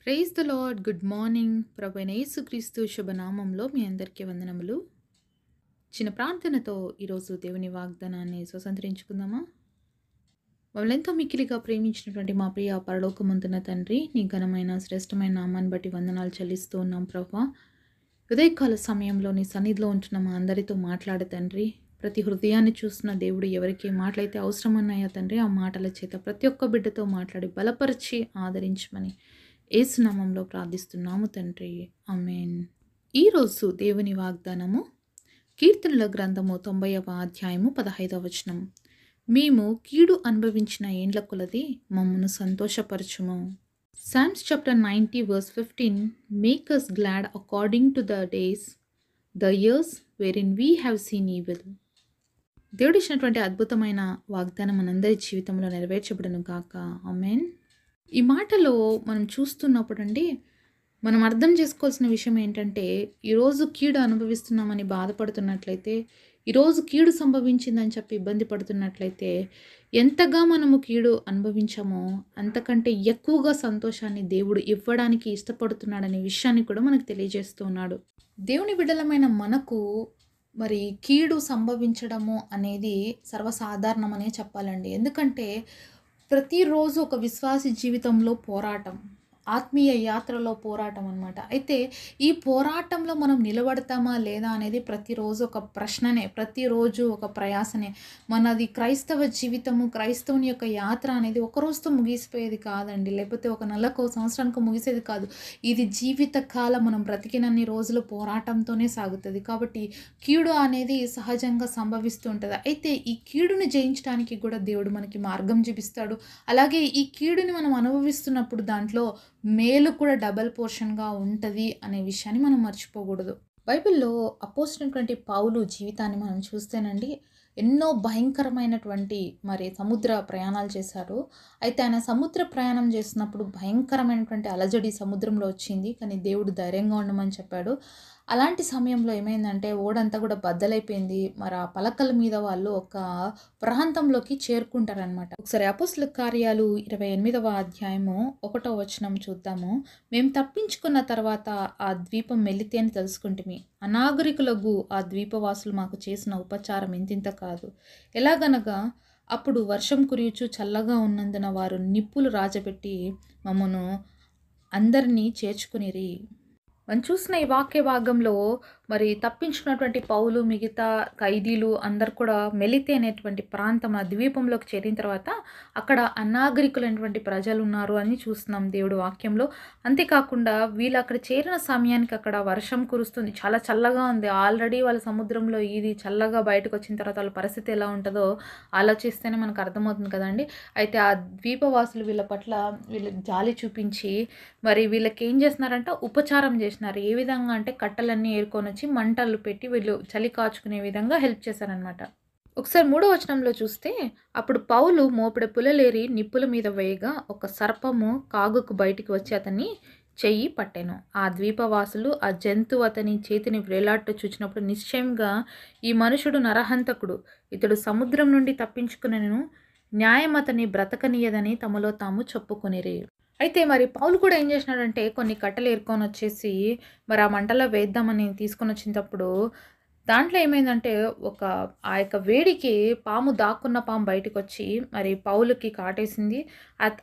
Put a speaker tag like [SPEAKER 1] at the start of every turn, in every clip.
[SPEAKER 1] Praise the lord. Good morning. ప్రభువైన యేసుక్రీస్తు శుభనామంలో మీ అందరికీ వందనములు. చిన్న ప్రార్థనతో ఈరోజు దేవుని వాగ్దానాన్ని స్వతంత్రించుకుందామా? మమ్మల్ని ఎంతో మిక్కిలిగా ప్రేమించినటువంటి మా ప్రియ పరలోకమందున తండ్రి, నీ ఘనమైన శ్రేష్టమైన నామాన్ని బట్టి వందనాలు చెల్లిస్తూ ఉన్నాం ప్రభా. ఉదయకాల సమయంలో నీ సన్నిధిలో ఉంటున్న మా అందరితో మాట్లాడే తండ్రి, ప్రతి హృదయాన్ని చూస్తున్న దేవుడు ఎవరికి ఏ మాటలైతే అవసరమన్నాయో తండ్రి, ఆ మాటల చేత ప్రతి ఒక్క బిడ్డతో మాట్లాడి బలపరిచి ఆదరించమని యేసునామంలో ప్రార్థిస్తున్నాము తండ్రి. ఆమేన్. ఈరోజు దేవుని వాగ్దానము కీర్తనల గ్రంథము 90వ అధ్యాయము 15వ వచనం. మేము కీడు అనుభవించిన ఏండ్ల కొలది మమ్మను సంతోషపరచుము. Psalms chapter 90 verse 15. Make us glad according to the days, the years wherein we have seen evil. దేవుడు ఇచ్చినటువంటి అద్భుతమైన వాగ్దానం మనందరి జీవితంలో నెరవేర్చబడును గాక. ఆమేన్. ఈ మాటలో మనం చూస్తున్నప్పుడు అండి, మనం అర్థం చేసుకోవాల్సిన విషయం ఏంటంటే, ఈరోజు కీడు అనుభవిస్తున్నామని బాధపడుతున్నట్లయితే, ఈరోజు కీడు సంభవించిందని చెప్పి ఇబ్బంది పడుతున్నట్లయితే, ఎంతగా మనము కీడు అనుభవించామో అంతకంటే ఎక్కువగా సంతోషాన్ని దేవుడు ఇవ్వడానికి ఇష్టపడుతున్నాడనే విషయాన్ని కూడా మనకు తెలియజేస్తూ ఉన్నాడు. దేవుని బిడ్డలమైన మనకు మరి కీడు సంభవించడము అనేది సర్వసాధారణమనే చెప్పాలండి. ఎందుకంటే ప్రతిరోజు ఒక విశ్వాసి జీవితంలో పోరాటం, ఆత్మీయ యాత్రలో పోరాటం అన్నమాట. అయితే ఈ పోరాటంలో మనం నిలబడతామా లేదా అనేది ప్రతిరోజు ఒక ప్రశ్ననే, ప్రతిరోజు ఒక ప్రయాసనే. మనది క్రైస్తవ జీవితము, క్రైస్తవుని యొక్క యాత్ర అనేది ఒక రోజుతో ముగిసిపోయేది కాదండి, లేకపోతే ఒక నెలకు సంవత్సరానికి ముగిసేది కాదు. ఇది జీవిత కాలం మనం బ్రతికినన్ని రోజులు పోరాటంతోనే సాగుతుంది. కాబట్టి కీడు అనేది సహజంగా సంభవిస్తూ ఉంటుంది. అయితే ఈ కీడుని జయించడానికి కూడా దేవుడు మనకి మార్గం చూపిస్తాడు. అలాగే ఈ కీడుని మనం అనుభవిస్తున్నప్పుడు దాంట్లో మేలు కూడా డబల్ పోర్షన్గా ఉంటుంది అనే విషయాన్ని మనం మర్చిపోకూడదు. బైబిల్లో అపోజినటువంటి పౌలు జీవితాన్ని మనం చూస్తేనండి, ఎన్నో భయంకరమైనటువంటి మరి సముద్ర ప్రయాణాలు చేశారు. అయితే ఆయన సముద్ర ప్రయాణం చేసినప్పుడు భయంకరమైనటువంటి అలజడి సముద్రంలో వచ్చింది, కానీ దేవుడు ధైర్యంగా ఉండమని చెప్పాడు. అలాంటి సమయంలో ఏమైందంటే ఓడంతా కూడా బద్దలైపోయింది. మరి ఆ పలకల మీద వాళ్ళు ఒక ప్రాంతంలోకి చేరుకుంటారనమాట. ఒకసారి అపోస్తల కార్యాలు 28వ అధ్యాయము 1వ వచనం చూద్దాము. మేము తప్పించుకున్న తర్వాత ఆ ద్వీపం మెల్లితే అని తెలుసుకుంటుమి. అనాగరికులకు ఆ ద్వీపవాసులు మాకు చేసిన ఉపచారం ఇంతింత కాదు. ఎలాగనగా అప్పుడు వర్షం కురియుచు చల్లగా ఉన్నందున వారు నిప్పులు రాజబెట్టి మమ్మను అందరినీ చేర్చుకునిరి. మనం చూసిన ఈ వాక్య భాగంలో మరి తప్పించుకున్నటువంటి పౌలు, మిగతా ఖైదీలు అందరు కూడా మెలితే అనేటువంటి ప్రాంతం, ఆ ద్వీపంలోకి చేరిన తర్వాత అక్కడ అనాగరికులైనటువంటి ప్రజలు ఉన్నారు అని చూస్తున్నాం దేవుడు వాక్యంలో. అంతేకాకుండా వీళ్ళు అక్కడ చేరిన సమయానికి అక్కడ వర్షం కురుస్తుంది, చాలా చల్లగా ఉంది. ఆల్రెడీ వాళ్ళ సముద్రంలో ఇది చల్లగా బయటకు వచ్చిన తర్వాత వాళ్ళ పరిస్థితి ఎలా ఉంటుందో ఆలోచిస్తేనే మనకు అర్థమవుతుంది కదండి. అయితే ఆ ద్వీపవాసులు వీళ్ళ పట్ల వీళ్ళు జాలి చూపించి మరి వీళ్ళకి ఏం చేస్తున్నారంటే ఉపచారం చేసినారు. ఏ విధంగా అంటే కట్టెలన్నీ ఏరుకొని వచ్చి మంటలు పెట్టి వీళ్ళు చలి కాచుకునే విధంగా హెల్ప్ చేశారనమాట. ఒకసారి 3వ వచనంలో చూస్తే, అప్పుడు పౌలు మోపెడు పుల్లలేరి నిప్పుల మీద వేయగా ఒక సర్పము కాగుకు బయటికి వచ్చి అతన్ని చెయ్యి పట్టెను. ఆ ద్వీపవాసులు ఆ జంతువు అతని చేతిని వ్రేలాట్టు చూచినప్పుడు నిశ్చయంగా ఈ మనుషుడు నరహంతకుడు, ఇతడు సముద్రం నుండి తప్పించుకునను, న్యాయం అతని బ్రతకనీయదని తమలో తాము చెప్పుకొనిరి. అయితే మరి పౌలు కూడా ఏం చేసినాడంటే కొన్ని కట్టెలు ఏరుకొని వచ్చేసి మరి ఆ మంటలో వేద్దామని తీసుకొని వచ్చినప్పుడు దాంట్లో ఏమైందంటే ఆ యొక్క వేడికి దాక్కున్న పాము బయటకు వచ్చి మరి పౌలుకి కాటేసింది.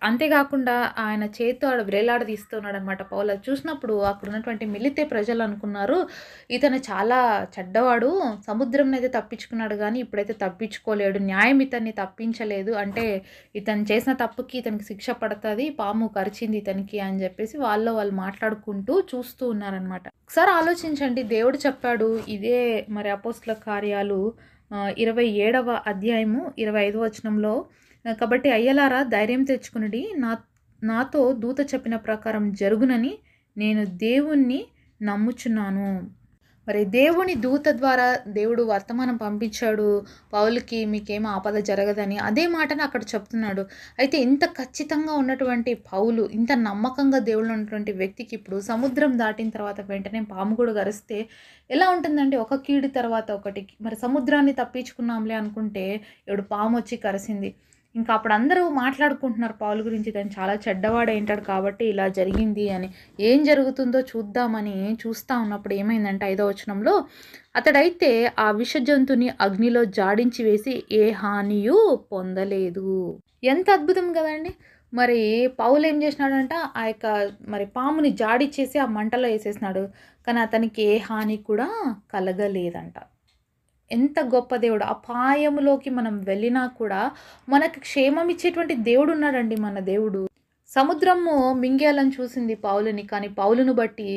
[SPEAKER 1] అంతేకాకుండా ఆయన చేతితో వ్రేలాడ తీస్తున్నాడు అనమాట పౌలు. అది చూసినప్పుడు అక్కడ ఉన్నటువంటి మిలితే ప్రజలు అనుకున్నారు, ఇతను చాలా చెడ్డవాడు, సముద్రం అయితే తప్పించుకున్నాడు కానీ ఇప్పుడైతే తప్పించుకోలేడు, న్యాయం ఇతన్ని తప్పించలేదు, అంటే ఇతను చేసిన తప్పుకి ఇతనికి శిక్ష పడుతుంది, పాము కరిచింది ఇతనికి అని చెప్పేసి వాళ్ళు మాట్లాడుకుంటూ చూస్తూ ఉన్నారనమాట. ఒకసారి ఆలోచించండి, దేవుడు చెప్పాడు ఇదే మరి అపోస్తల కార్యాలు 27వ అధ్యాయము 25వ వచనంలో, కాబట్టి అయ్యలారా ధైర్యం తెచ్చుకునుడి, నాతో దూత చెప్పిన ప్రకారం జరుగునని నేను దేవుణ్ణి నమ్ముచున్నాను. మరి దేవుని దూత ద్వారా దేవుడు వర్తమానం పంపించాడు పౌలుకి, మీకేమో ఆపద జరగదని. అదే మాటను అక్కడ చెప్తున్నాడు. అయితే ఇంత ఖచ్చితంగా ఉన్నటువంటి పౌలు, ఇంత నమ్మకంగా దేవుళ్ళు ఉన్నటువంటి వ్యక్తికి ఇప్పుడు సముద్రం దాటిన తర్వాత వెంటనే పాము కూడా గరిస్తే ఎలా ఉంటుందంటే, ఒక కీడు తర్వాత ఒకటి. మరి సముద్రాన్ని తప్పించుకున్నాంలే అనుకుంటే ఇప్పుడు పాము వచ్చి కరిసింది. ఇంకా అప్పుడు అందరూ మాట్లాడుకుంటున్నారు పౌలు గురించి, తను చాలా చెడ్డవాడైంటాడు కాబట్టి ఇలా జరిగింది అని. ఏం జరుగుతుందో చూద్దామని చూస్తా ఉన్నప్పుడు ఏమైందంటే 5వ వచనంలో, అతడైతే ఆ విషజంతుని అగ్నిలో జాడించి వేసి ఏ హానియు పొందలేదు. ఎంత అద్భుతం కదండి. మరి పౌలు ఏం చేసినాడంట, ఆ యొక్క మరి పాముని జాడిచ్చేసి ఆ మంటలో వేసేసినాడు, కానీ అతనికి ఏ హాని కూడా కలగలేదంట. ఎంత గొప్ప దేవుడు. అపాయములోకి మనం వెళ్ళినా కూడా మనకు క్షేమం ఇచ్చేటువంటి దేవుడు ఉన్నాడండి మన దేవుడు. సముద్రము మింగేయాలని చూసింది పౌలుని, కానీ పౌలును బట్టి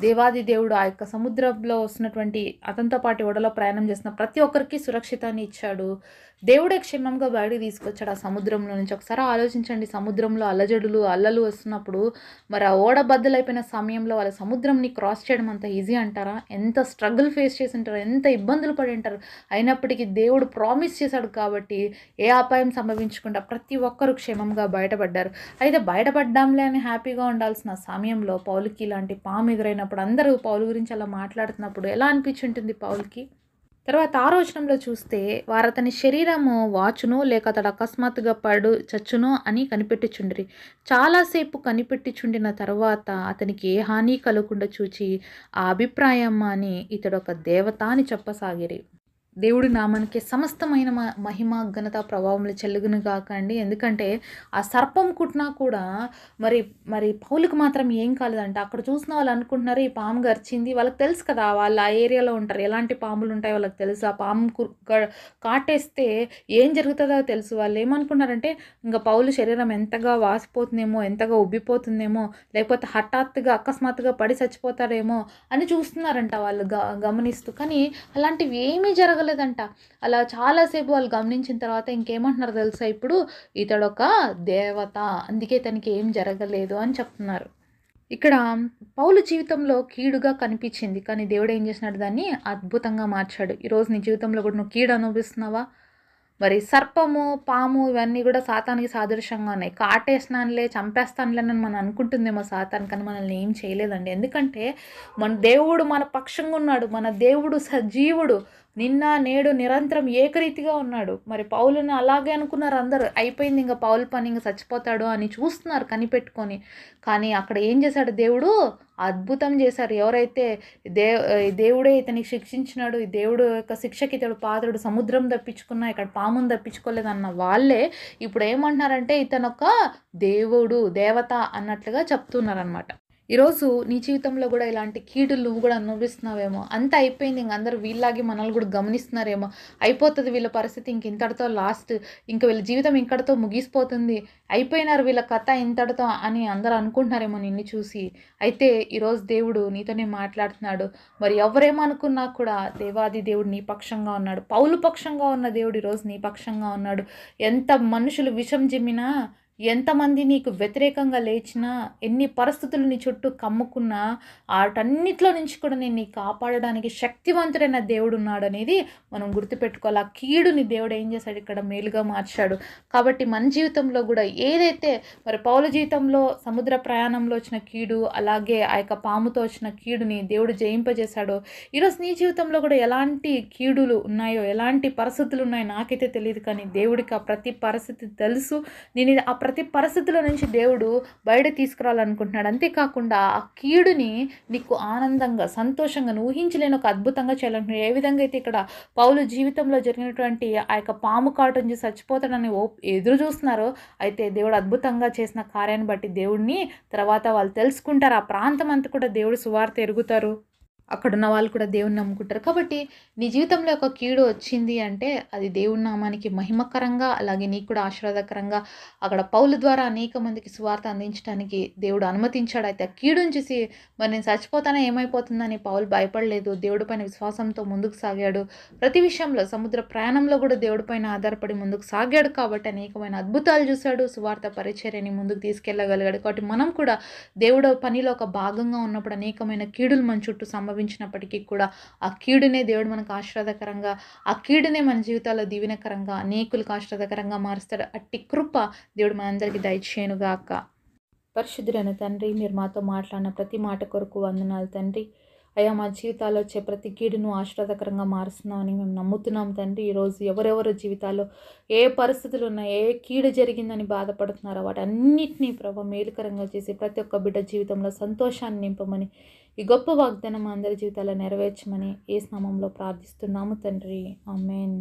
[SPEAKER 1] దేవాది దేవుడు ఆ యొక్క సముద్రంలో వస్తున్నటువంటి అతనితో పాటు ఓడలో ప్రయాణం చేసిన ప్రతి ఒక్కరికి సురక్షితాన్ని ఇచ్చాడు. దేవుడే క్షేమంగా బయటికి తీసుకొచ్చాడు ఆ సముద్రంలో నుంచి. ఒకసారి ఆలోచించండి, సముద్రంలో అలజడులు అల్లలు వస్తున్నప్పుడు మరి ఆ ఓడ బద్దలైపోయిన సమయంలో వాళ్ళ సముద్రంని క్రాస్ చేయడం అంత ఈజీ అంటారా? ఎంత స్ట్రగుల్ ఫేస్ చేసి ఉంటారు, ఎంత ఇబ్బందులు పడి ఉంటారు. అయినప్పటికీ దేవుడు ప్రామిస్ చేశాడు కాబట్టి ఏ అపాయం సంభవించకుండా ప్రతి ఒక్కరూ క్షేమంగా బయటపడ్డారు. అయితే బయటపడ్డాంలే అని హ్యాపీగా ఉండాల్సిన సమయంలో పౌలుకి ఇలాంటి పాము ఎదురైనప్పుడు, అందరూ పౌలు గురించి అలా మాట్లాడుతున్నప్పుడు ఎలా అనిపించుంటుంది పౌలుకి? తర్వాత 6వ వచనంలో చూస్తే, వారతని శరీరము వాచునో లేక అతడు అకస్మాత్తుగా పడు చచ్చునో అని కనిపెట్టుచుండిరి. చాలాసేపు కనిపెట్టిచుండిన తర్వాత అతనికి ఏ హాని కలగకుండా చూచి ఆ అభిప్రాయం అని ఇతడు ఒక దేవత అని చెప్పసాగిరి. దేవుడి నామానికి సమస్తమైన మహిమ ఘనత ప్రభావములు చెల్లుగును కాకండి. ఎందుకంటే ఆ సర్పం కుట్టినా కూడా మరి మరి పౌలుకు మాత్రం ఏం కాలేదంట. అక్కడ చూసిన వాళ్ళు అనుకుంటున్నారు ఈ పాము గరిచింది, వాళ్ళకి తెలుసు కదా, వాళ్ళు ఆ ఏరియాలో ఉంటారు, ఎలాంటి పాములు ఉంటాయో వాళ్ళకి తెలుసు. ఆ పాము కాటేస్తే ఏం జరుగుతుందో తెలుసు. వాళ్ళు ఏమనుకున్నారంటే ఇంకా పౌలు శరీరం ఎంతగా వాసిపోతుందేమో, ఎంతగా ఉబ్బిపోతుందేమో, లేకపోతే హఠాత్తుగా అకస్మాత్తుగా పడి చచ్చిపోతారేమో అని చూస్తున్నారంట వాళ్ళు గమనిస్తూ. కానీ అలాంటివి ఏమీ జరగలేదంట. అలా చాలాసేపు వాళ్ళు గమనించిన తర్వాత ఇంకేమంటున్నారు తెలుసా, ఇప్పుడు ఇతడొక దేవత, అందుకే తనకి ఏం జరగలేదు అని చెప్తున్నారు. ఇక్కడ పౌలు జీవితంలో కీడుగా కనిపించింది, కానీ దేవుడు ఏం చేసినాడు, దాన్ని అద్భుతంగా మార్చాడు. ఈరోజు నీ జీవితంలో కూడా నువ్వు కీడు అనుభవిస్తున్నావా? మరి సర్పము, పాము ఇవన్నీ కూడా సాతానికి సాదృశ్యంగా ఉన్నాయి. కాటేసినానులే, చంపేస్తానులే అని మనం అనుకుంటుందేమో సాతాను, కానీ మనల్ని ఏం చేయలేదండి. ఎందుకంటే మన దేవుడు మన పక్షంగా ఉన్నాడు. మన దేవుడు సజీవుడు, నిన్న నేడు నిరంతరం ఏకరీతిగా ఉన్నాడు. మరి పౌలుని అలాగే అనుకున్నారు అందరూ. అయిపోయింది ఇంకా పౌలు పని, ఇంకా చచ్చిపోతాడు అని చూస్తున్నారు కనిపెట్టుకొని. కానీ అక్కడ ఏం చేశాడు దేవుడు? అద్భుతం చేశారు. ఎవరైతే దేవుడే ఇతనికి శిక్షించినాడు, ఈ దేవుడు యొక్క శిక్షకి ఇతడు పాత్రుడు, సముద్రం తప్పించుకున్నా ఇక్కడ పామును తప్పించుకోలేదన్న వాళ్ళే ఇప్పుడు ఏమంటున్నారంటే ఇతను ఒక దేవుడు, దేవత అన్నట్లుగా చెప్తున్నారనమాట. ఈరోజు నీ జీవితంలో కూడా ఇలాంటి కీడులు నువ్వు కూడా అనుభవిస్తున్నావేమో. అంత అయిపోయింది, ఇంక అందరూ వీళ్ళలాగే మనల్ని కూడా గమనిస్తున్నారేమో. అయిపోతుంది వీళ్ళ పరిస్థితి, ఇంక ఇంతటితో లాస్ట్, ఇంక వీళ్ళ జీవితం ఇంకటితో ముగిసిపోతుంది, అయిపోయినారు వీళ్ళ కథ ఇంతటితో అని అందరూ అనుకుంటున్నారేమో నిన్ను చూసి. అయితే ఈరోజు దేవుడు నీతోనే మాట్లాడుతున్నాడు. మరి ఎవరేమనుకున్నా కూడా దేవాది దేవుడు నీ పక్షంగా ఉన్నాడు. పౌలు పక్షంగా ఉన్న దేవుడు ఈరోజు నీ పక్షంగా ఉన్నాడు. ఎంత మనుషులు విషం జిమ్మినా, ఎంతమంది నీకు వ్యతిరేకంగా లేచినా, ఎన్ని పరిస్థితులు నీ చుట్టూ కమ్ముకున్నా, వాటన్నిటిలో నుంచి కూడా నేను నీ కాపాడడానికి శక్తివంతుడైన దేవుడు ఉన్నాడు అనేది మనం గుర్తుపెట్టుకోవాలి. ఆ కీడుని దేవుడు ఏం చేశాడు, ఇక్కడ మేలుగా మార్చాడు. కాబట్టి మన జీవితంలో కూడా ఏదైతే మరి పౌలు జీవితంలో సముద్ర ప్రయాణంలో వచ్చిన కీడు, అలాగే ఆ యొక్క పాముతో వచ్చిన కీడుని దేవుడు జయింపజేశాడో, ఈరోజు నీ జీవితంలో కూడా ఎలాంటి కీడులు ఉన్నాయో, ఎలాంటి పరిస్థితులు ఉన్నాయో నాకైతే తెలియదు, కానీ దేవుడికి ఆ ప్రతి పరిస్థితి తెలుసు. నేను ఆ ప్రతి పరిస్థితుల నుంచి దేవుడు బయట తీసుకురావాలనుకుంటున్నాడు. అంతేకాకుండా ఆ కీడుని నీకు ఆనందంగా, సంతోషంగా, ఊహించలేని ఒక అద్భుతంగా చేయాలనుకుంటున్నాడు. ఏ విధంగా అయితే ఇక్కడ పౌలు జీవితంలో జరిగినటువంటి ఆ యొక్క పాము కాటు నుంచి చచ్చిపోతాడని ఎదురు చూస్తున్నారో, అయితే దేవుడు అద్భుతంగా చేసిన కార్యాన్ని బట్టి దేవుడిని తర్వాత వాళ్ళు తెలుసుకుంటారు. ఆ ప్రాంతం అంతా కూడా దేవుడు సువార్త ఎరుగుతారు. అక్కడున్న వాళ్ళు కూడా దేవుని నమ్ముకుంటారు. కాబట్టి నీ జీవితంలో ఒక కీడు వచ్చింది అంటే అది దేవుని నామానికి మహిమకరంగా, అలాగే నీకు కూడా ఆశీర్వాదకరంగా అక్కడ పౌలు ద్వారా అనేక మందికి సువార్త అందించడానికి దేవుడు అనుమతించాడు. అయితే ఆ కీడుని చూసి మరి నేను చచ్చిపోతానే ఏమైపోతుందని పౌలు భయపడలేదు. దేవుడి పైన విశ్వాసంతో ముందుకు సాగాడు. ప్రతి విషయంలో సముద్ర ప్రయాణంలో కూడా దేవుడి పైన ఆధారపడి ముందుకు సాగాడు. కాబట్టి అనేకమైన అద్భుతాలు చూశాడు. సువార్త పరిచర్యని ముందుకు తీసుకెళ్ళగలిగాడు. కాబట్టి మనం కూడా దేవుడు పనిలో ఒక భాగంగా ఉన్నప్పుడు అనేకమైన కీడులు మన చుట్టూ సంభవించినప్పటికీ కూడా ఆ కీడునే దేవుడు మనకు ఆశీర్వాదకరంగా, ఆ కీడునే మన జీవితాల్లో దీవెనకరంగా, అనేకులకు ఆశీర్వాదకరంగా మారుస్తాడు. అట్టి కృప దేవుడు మనందరికీ దయచేయునుగాక. పరిశుద్ధుడైన తండ్రి, మీరు మాతో మాట్లాడిన ప్రతి మాట కొరకు వందనాలు తండ్రి. అయ్యా మా జీవితాల్లో వచ్చే ప్రతి కీడును ఆశీర్వాదకరంగా మారుస్తున్నామని మేము నమ్ముతున్నాం తండ్రి. ఈరోజు ఎవరెవరి జీవితాల్లో ఏ పరిస్థితులు ఉన్నాయి, ఏ కీడు జరిగిందని బాధపడుతున్నారో వాటన్నిటినీ ప్రభు మేలుకరంగా చేసి ప్రతి ఒక్క బిడ్డ జీవితంలో సంతోషాన్ని నింపమని, ఈ గొప్ప వాగ్దానం మా అందరి జీవితాల్లో నెరవేర్చమని యేసు నామములో ప్రార్థిస్తున్నాము తండ్రి. ఆమేన్.